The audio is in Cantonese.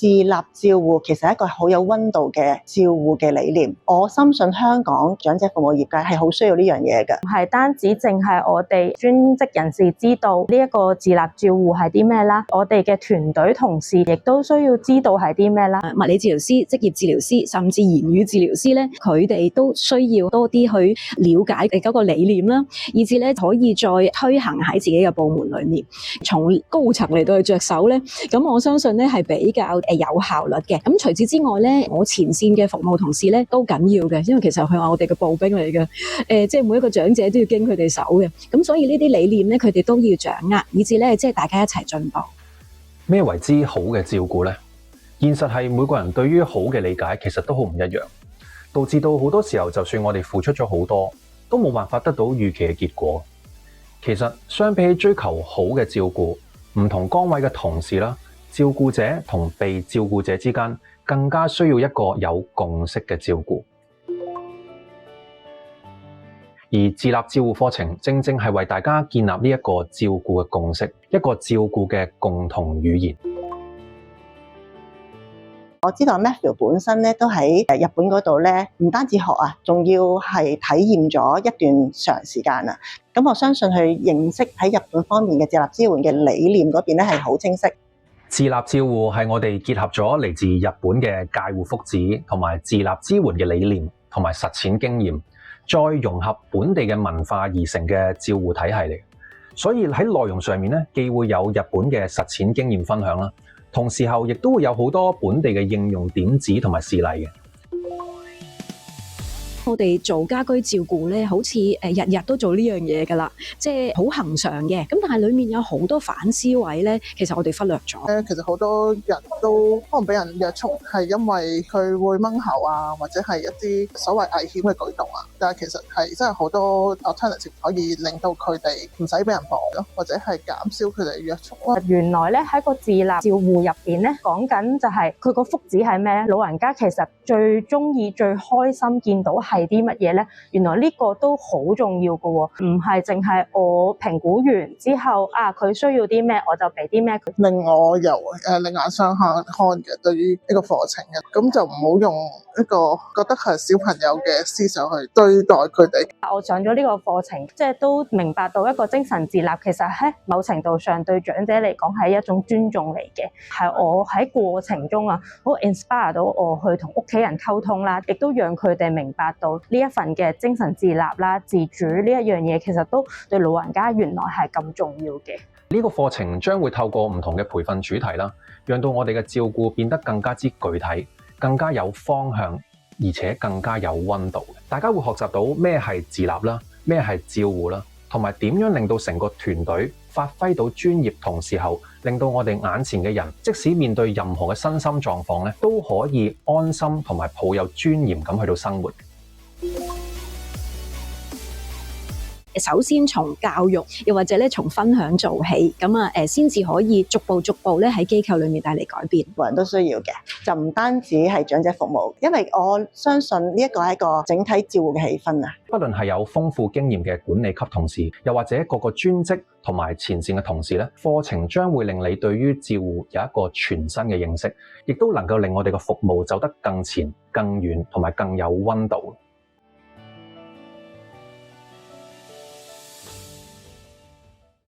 自立照護其實係一個好有溫度嘅照護嘅理念，我深信香港長者服務業界係好需要呢樣嘢嘅。唔係單止淨係我哋專職人士知道呢一個自立照護係啲咩啦，我哋嘅團隊同事亦都需要知道係啲咩啦。物理治療師、職業治療師，甚至言語治療師咧，佢哋都需要多啲去了解嗰個理念啦，以至咧可以再推行喺自己嘅部門裏面，從高層嚟到去着手咧，咁我相信咧係比較有效率嘅。咁除此之外咧，我前線嘅服務同事咧都緊要嘅，因為其實佢係我哋嘅步兵嚟嘅，即係每一個長者都要經佢哋手嘅。咁所以呢啲理念咧，佢哋都要掌握，以至咧即係大家一齊進步。咩為之好嘅照顧呢？現實係每個人對於好嘅理解其實都好唔一樣，導致到好多時候就算我哋付出咗好多，都冇辦法得到預期嘅結果。其實相比起追求好嘅照顧，唔同崗位嘅同事啦，照顧者同被照顧者之間更加需要一個有共識嘅照顧。而自立照護課程正正係為大家建立呢一個照顧嘅共識，一個照顧嘅共同語言。我知道 Matthew 本身咧都喺日本嗰度咧，唔單止學啊，仲要係體驗咗一段長時間啊。咁我相信佢認識喺日本方面嘅自立支援嘅理念嗰邊咧係好清晰。自立照護係我哋結合咗嚟自日本嘅介護福祉同埋自立支援嘅理念同埋實踐經驗，再融合本地嘅文化而成嘅照護體系嚟。所以喺內容上面咧，既會有日本嘅實踐經驗分享啦，同時候亦都會有好多本地嘅應用點子同埋事例嘅。我哋做家居照顧咧，好似日日都做呢樣嘢噶啦，即係好恆常嘅。咁但係裡面有好多反思位咧，其實我哋忽略咗。其實好多人都可能俾人約束，係因為佢會掹喉啊，或者係一啲所謂危險嘅舉動啊。但係其實係真係好多 alternative 可以令到佢哋唔使俾人綁咯，或者係減少佢哋約束。原來咧喺個自立照護入邊咧，講緊就係佢個福祉係咩咧？老人家其實最中意、最開心見到係啲乜嘢咧？原來呢個都好重要㗎喎，唔係淨係我評估完之後啊，佢需要啲咩我就俾啲咩佢。令我由另眼相看嘅對於呢個課程嘅，咁就唔好用一個覺得係小朋友嘅思想去對待佢哋。我上咗呢個課程，即係都明白到一個精神自立，其實喺某程度上對長者嚟講係一種尊重嚟嘅，係我喺過程中啊，好 inspire 到我去同屋企人溝通啦，亦都讓佢哋明白到呢一份嘅精神自立啦、自主呢一樣嘢，其實都對老人家原來係咁重要嘅。呢個課程將會透過唔同嘅培訓主題啦，讓到我哋嘅照顧變得更加之具體，更加有方向，而且更加有溫度。大家會學習到咩係自立啦，咩係照護啦，同埋點樣令到成個團隊發揮到專業，同時候令到我哋眼前嘅人，即使面對任何嘅身心狀況咧，都可以安心同埋抱有尊嚴咁去到生活。首先從教育，又或者咧從分享做起，咁先至可以逐步咧喺機構裏面帶嚟改變。個人都需要嘅，就唔單止係長者服務，因為我相信呢一個係一個整體照護嘅氣氛啊。不論係有豐富經驗嘅管理級同事，又或者各個專職同埋前線嘅同事咧，課程將會令你對於照護有一個全新嘅認識，亦都能夠令我哋嘅服務走得更前、更遠同埋更有溫度。